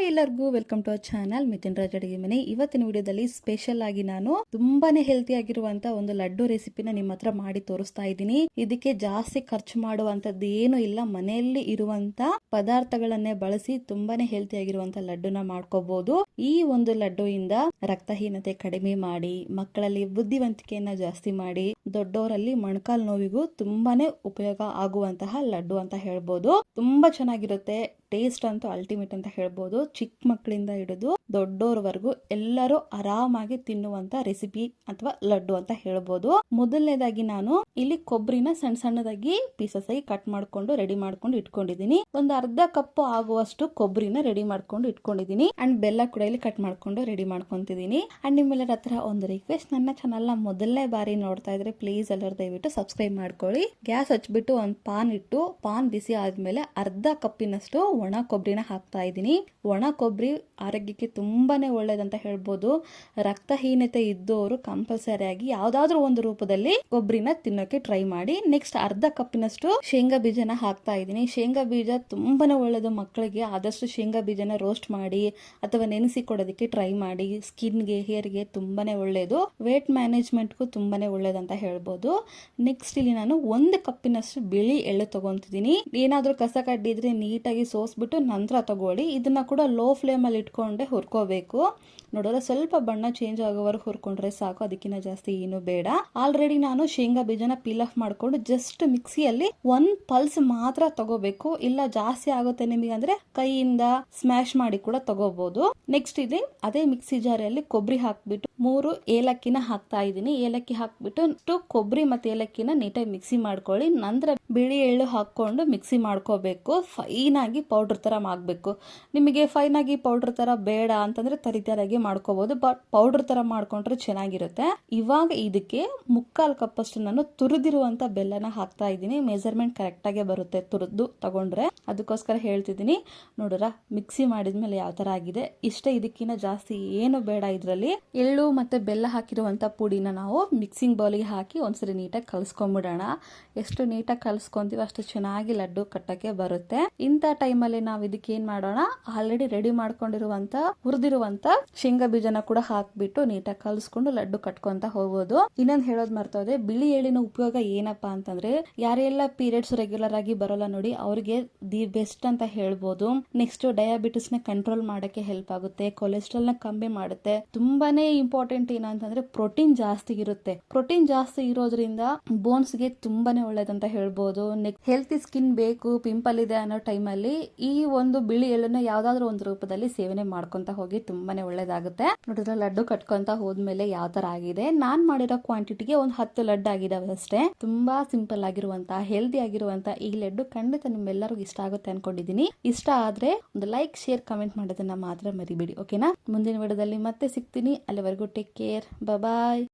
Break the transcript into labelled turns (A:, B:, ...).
A: Hi ಎಲ್ಲರಿಗೂ welcome to our channel Mithun Raj ಅಡುಗೆ ಮನೆ. ಇವತ್ತಿನ ವಿಡಿಯೋದಲ್ಲಿ ಸ್ಪೆಷಲ್ ಆಗಿ ನಾನು ತುಂಬಾನೇ ಹೆಲ್ತಿ ಆಗಿರುವಂತ ಒಂದು ಲಡ್ಡು ರೆಸಿಪಿನ ನಿಮ್ಮ ಹತ್ರ ಮಾಡಿ ತೋರಿಸ್ತಾ ಇದ್ದೀನಿ. ಇದಕ್ಕೆ ಜಾಸ್ತಿ ಖರ್ಚು ಮಾಡುವಂತದ್ದು ಏನು ಇಲ್ಲ, ಮನೆಯಲ್ಲಿ ಇರುವಂತ ಪದಾರ್ಥಗಳನ್ನೇ ಬಳಸಿ ತುಂಬಾನೇ ಹೆಲ್ತಿ ಆಗಿರುವಂತ ಲಡ್ಡುನ ಮಾಡ್ಕೋಬಹುದು. ಈ ಒಂದು ಲಡ್ಡು ಇಂದ ರಕ್ತಹೀನತೆ ಕಡಿಮೆ ಮಾಡಿ, ಮಕ್ಕಳಲ್ಲಿ ಬುದ್ಧಿವಂತಿಕೆಯನ್ನ ಜಾಸ್ತಿ ಮಾಡಿ, ದೊಡ್ಡವರಲ್ಲಿ ಮೊಣಕಾಲು ನೋವಿಗೂ ತುಂಬಾನೇ ಉಪಯೋಗ ಆಗುವಂತಹ ಲಡ್ಡು ಅಂತ ಹೇಳ್ಬೋದು. ತುಂಬಾ ಚೆನ್ನಾಗಿರುತ್ತೆ. ಟೇಸ್ಟ್ ಅಂತೂ ಅಲ್ಟಿಮೇಟ್ ಅಂತ ಹೇಳ್ಬೋದು. ಚಿಕ್ಕ ಮಕ್ಕಳಿಂದ ಹಿಡಿದು ದೊಡ್ಡೋರ್ವರೆಗೂ ಎಲ್ಲರೂ ಆರಾಮಾಗಿ ತಿನ್ನುವಂತ ರೆಸಿಪಿ ಅಥವಾ ಲಡ್ಡು ಅಂತ ಹೇಳ್ಬೋದು. ಮೊದಲನೇದಾಗಿ ನಾನು ಇಲ್ಲಿ ಕೊಬ್ಬರಿನ ಸಣ್ಣ ಸಣ್ಣದಾಗಿ ಪೀಸಸ್ ಆಗಿ ಕಟ್ ಮಾಡ್ಕೊಂಡು ರೆಡಿ ಮಾಡ್ಕೊಂಡು ಇಟ್ಕೊಂಡಿದೀನಿ. ಒಂದು ಅರ್ಧ ಕಪ್ ಆಗುವಷ್ಟು ಕೊಬ್ಬರಿನ ರೆಡಿ ಮಾಡ್ಕೊಂಡು ಇಟ್ಕೊಂಡಿದೀನಿ. ಅಂಡ್ ಬೆಲ್ಲ ಕೂಡ ಇಲ್ಲಿ ಕಟ್ ಮಾಡ್ಕೊಂಡು ರೆಡಿ ಮಾಡ್ಕೊಂತಿದೀನಿ. ಅಂಡ್ ನಿಮ್ಮೆಲ್ಲರ ಹತ್ರ ಒಂದು ರಿಕ್ವೆಸ್ಟ್, ನನ್ನ ಚಾನಲ್ ನ ಮೊದಲನೇ ಬಾರಿ ನೋಡ್ತಾ ಇದ್ರೆ ಪ್ಲೀಸ್ ಎಲ್ಲರೂ ದಯವಿಟ್ಟು ಸಬ್ಸ್ಕ್ರೈಬ್ ಮಾಡ್ಕೊಳ್ಳಿ. ಗ್ಯಾಸ್ ಹಚ್ಬಿಟ್ಟು ಒಂದು ಪಾನ್ ಇಟ್ಟು, ಪಾನ್ ಬಿಸಿ ಆದ್ಮೇಲೆ ಅರ್ಧ ಕಪ್ಪಿನಷ್ಟು ಒಣ ಕೊಬ್ಬರಿನ ಹಾಕ್ತಾ ಇದ್ದೀನಿ. ಒಣ ಕೊಬ್ಬರಿ ಆರೋಗ್ಯಕ್ಕೆ ತುಂಬಾನೇ ಒಳ್ಳೇದಂತ ಹೇಳ್ಬೋದು. ರಕ್ತಹೀನತೆ ಇದ್ದವರು ಕಂಪಲ್ಸರಿ ಆಗಿ ಯಾವ್ದಾದ್ರು ಒಂದು ರೂಪದಲ್ಲಿ ಕೊಬ್ಬರಿನ ತಿನ್ನೋಕೆ ಟ್ರೈ ಮಾಡಿ. ನೆಕ್ಸ್ಟ್ ಅರ್ಧ ಕಪ್ಪಿನಷ್ಟು ಶೇಂಗಾ ಬೀಜನ ಹಾಕ್ತಾ ಇದ್ದೀನಿ. ಶೇಂಗಾ ಬೀಜ ತುಂಬಾನೇ ಒಳ್ಳೇದು ಮಕ್ಕಳಿಗೆ. ಆದಷ್ಟು ಶೇಂಗಾ ಬೀಜನ ರೋಸ್ಟ್ ಮಾಡಿ ಅಥವಾ ನೆನೆಸಿ ಕೊಡೋದಕ್ಕೆ ಟ್ರೈ ಮಾಡಿ. ಸ್ಕಿನ್ಗೆ, ಹೇರ್ಗೆ ತುಂಬಾನೇ ಒಳ್ಳೇದು. ವೇಟ್ ಮ್ಯಾನೇಜ್ಮೆಂಟ್ಗೂ ತುಂಬಾನೇ ಒಳ್ಳೇದಂತ ಹೇಳ್ಬೋದು. ನೆಕ್ಸ್ಟ್ ಇಲ್ಲಿ ನಾನು ಒಂದು ಕಪ್ಪಿನಷ್ಟು ಬಿಳಿ ಎಳ್ಳು ತಗೊಂತಿದ್ದೀನಿ. ಏನಾದ್ರೂ ಕಸ ಕಡ್ಡಿದ್ರೆ ನೀಟಾಗಿ ಸೋಸ್ಬಿಟ್ಟು ನಂತರ ತಗೊಳ್ಳಿ. ಇದನ್ನ ಕೂಡ ಲೋ ಫ್ಲೇಮ್ ಅಲ್ಲಿ ಇಟ್ಕೊಂಡೆ ಹುರ್ಕೋಬೇಕು. ನೋಡಿದ್ರೆ ಸ್ವಲ್ಪ ಬಣ್ಣ ಚೇಂಜ್ ಆಗೋವರೆಗೂ ಹುರ್ಕೊಂಡ್ರೆ ಸಾಕು, ಅದಕ್ಕಿಂತ ಜಾಸ್ತಿ ಏನು ಬೇಡ. ಆಲ್ರೆಡಿ ನಾನು ಶೇಂಗಾ ಬೀಜನ ಪೀಲ್ ಆಫ್ ಮಾಡ್ಕೊಂಡು ಜಸ್ಟ್ ಮಿಕ್ಸಿಯಲ್ಲಿ ಒಂದ್ ಪಲ್ಸ್ ಮಾತ್ರ ತಗೋಬೇಕು. ಇಲ್ಲ ಜಾಸ್ತಿ ಆಗುತ್ತೆ ನಿಮಗೆ ಅಂದ್ರೆ ಕೈಯಿಂದ ಸ್ಮ್ಯಾಶ್ ಮಾಡಿ ಕೂಡ ತಗೋಬಹುದು. ನೆಕ್ಸ್ಟ್ ಇಲ್ಲಿ ಅದೇ ಮಿಕ್ಸಿ ಜಾರಲ್ಲಿ ಕೊಬ್ಬರಿ ಹಾಕ್ಬಿಟ್ಟು 3 ಏಲಕ್ಕಿನ ಹಾಕ್ತಾ ಇದ್ದೀನಿ. ಏಲಕ್ಕಿ ಹಾಕ್ಬಿಟ್ಟು ಕೊಬ್ಬರಿ ಮತ್ತೆ ಏಲಕ್ಕಿನ ನೀಟಾಗಿ ಮಿಕ್ಸಿ ಮಾಡ್ಕೊಳ್ಳಿ. ನಂತರ ಬಿಳಿ ಎಳ್ಳು ಹಾಕೊಂಡು ಮಿಕ್ಸಿ ಮಾಡ್ಕೋಬೇಕು. ಫೈನ್ ಆಗಿ ಪೌಡರ್ ತರ ಮಾಡ್ಬೇಕು. ನಿಮಗೆ ಫೈನ್ ಆಗಿ ಪೌಡರ್ ತರ ಬೇಡ ಅಂತಂದ್ರೆ ತರಿತರಾಗಿ ಮಾಡ್ಕೋಬಹುದು, ಬಟ್ ಪೌಡರ್ ತರ ಮಾಡ್ಕೊಂಡ್ರೆ ಚೆನ್ನಾಗಿರುತ್ತೆ. ಇವಾಗ ಇದಕ್ಕೆ 1/4 ಕಪ್ ಅಷ್ಟು ನಾನು ತುರಿದಿರುವಂತ ಬೆಲ್ಲನ ಹಾಕ್ತಾ ಇದ್ದೀನಿ. ಮೆಜರ್ಮೆಂಟ್ ಕರೆಕ್ಟ್ ಆಗಿ ಬರುತ್ತೆ ತುರಿದು ತಗೊಂಡ್ರೆ, ಅದಕ್ಕೋಸ್ಕರ ಹೇಳ್ತಿದ್ದೀನಿ. ನೋಡ್ರ ಮಿಕ್ಸಿ ಮಾಡಿದ್ಮೇಲೆ ಯಾವ ತರ ಆಗಿದೆ. ಇಷ್ಟೇ, ಇದಕ್ಕಿಂತ ಜಾಸ್ತಿ ಏನು ಬೇಡ. ಇದರಲ್ಲಿ ಎಳ್ಳು ಮತ್ತೆ ಬೆಲ್ಲ ಹಾಕಿರುವಂತ ಪುಡಿನ ನಾವು ಮಿಕ್ಸಿಂಗ್ ಬೌಲಿಗೆ ಹಾಕಿ ಒಂದ್ಸರಿ ನೀಟಾಗಿ ಕಲ್ಸ್ಕೊಂಡ್ಬಿಡೋಣ. ಎಷ್ಟು ನೀಟಾಗಿ ಕಲ್ಸ್ಕೊಂತೀವಿ ಅಷ್ಟು ಚೆನ್ನಾಗಿ ಲಡ್ಡು ಕಟ್ಟಕ್ಕೆ ಬರುತ್ತೆ. ಇಂಥ ಟೈಮಲ್ಲಿ ನಾವು ಇದಕ್ಕೆ ಏನ್ ಮಾಡೋಣ, ಆಲ್ರೆಡಿ ರೆಡಿ ಮಾಡ್ಕೊಂಡಿರುವಂತ ಹುರಿದಿರುವಂತ ಶೇಂಗಾ ಬೀಜನ ಕೂಡ ಹಾಕ್ಬಿಟ್ಟು ನೀಟಾಗಿ ಕಲ್ಸ್ಕೊಂಡು ಲಡ್ಡು ಕಟ್ಕೊಂತ ಹೋಗೋದು. ಇನ್ನೊಂದು ಹೇಳೋದ್ ಮರ್ತೋದೆ, ಬಿಳಿ ಎಳ್ಳಿನ ಉಪಯೋಗ ಏನಪ್ಪಾ ಅಂತಂದ್ರೆ ಯಾರೆಲ್ಲ ಪೀರಿಯಡ್ಸ್ ರೆಗ್ಯುಲರ್ ಆಗಿ ಬರೋಲ್ಲ ನೋಡಿ, ಅವ್ರಿಗೆ ದಿ ಬೆಸ್ಟ್ ಅಂತ ಹೇಳ್ಬೋದು. ನೆಕ್ಸ್ಟ್ ಡಯಾಬಿಟಿಸ್ ನ ಕಂಟ್ರೋಲ್ ಮಾಡಕ್ಕೆ ಹೆಲ್ಪ್ ಆಗುತ್ತೆ. ಕೊಲೆಸ್ಟ್ರಾಲ್ ನ ಕಮ್ಮಿ ಮಾಡುತ್ತೆ. ತುಂಬಾನೇ ಇಂಪಾರ್ಟೆಂಟ್ ಏನಂತಂದ್ರೆ ಪ್ರೋಟೀನ್ ಜಾಸ್ತಿ ಇರುತ್ತೆ. ಪ್ರೋಟೀನ್ ಜಾಸ್ತಿ ಇರೋದ್ರಿಂದ ಬೋನ್ಸ್ ಗೆ ತುಂಬಾನೇ ಒಳ್ಳೇದಂತ ಹೇಳ್ಬೋದು. ನೆಕ್ಸ್ಟ್ ಹೆಲ್ತಿ ಸ್ಕಿನ್ ಬೇಕು, ಪಿಂಪಲ್ ಇದೆ ಅನ್ನೋ ಟೈಮಲ್ಲಿ ಈ ಒಂದು ಬಿಳಿ ಎಳ್ಳನ್ನ ಯಾವ್ದಾದ್ರು ಒಂದು ರೂಪದಲ್ಲಿ ಸೇವನೆ ಮಾಡ್ಕೊಂತ ಹೋಗಿ ತುಂಬಾನೇ ಒಳ್ಳೇದಾಗುತ್ತೆ. ನೋಡಿದ್ರೆ ಲಡ್ಡು ಕಟ್ಕೊಂತ ಹೋದ್ಮೇಲೆ ಯಾವ ತರ ಆಗಿದೆ. ನಾನ್ ಮಾಡಿರೋ ಕ್ವಾಂಟಿಟಿಗೆ ಒಂದು 10 ಲಡ್ಡು ಆಗಿದಾವೆ ಅಷ್ಟೇ. ತುಂಬಾ ಸಿಂಪಲ್ ಆಗಿರುವಂತ ಹೆಲ್ದಿ ಆಗಿರುವಂತ ಈ ಲಡ್ಡು ಖಂಡಿತ ನಿಮ್ಮೆಲ್ಲರಿಗೂ ಇಷ್ಟ ಆಗುತ್ತೆ ಅನ್ಕೊಂಡಿದೀನಿ. ಇಷ್ಟ ಆದ್ರೆ ಒಂದು ಲೈಕ್, ಶೇರ್, ಕಮೆಂಟ್ ಮಾಡೋದನ್ನ ಮಾತ್ರ ಮರಿಬೇಡಿ. ಓಕೆನಾ? ಮುಂದಿನ ವಿಡಿಯೋದಲ್ಲಿ ಮತ್ತೆ ಸಿಗ್ತೀನಿ. ಅಲ್ಲಿವರೆಗೂ ಟೇಕ್ ಕೇರ್. ಬಾಯ್.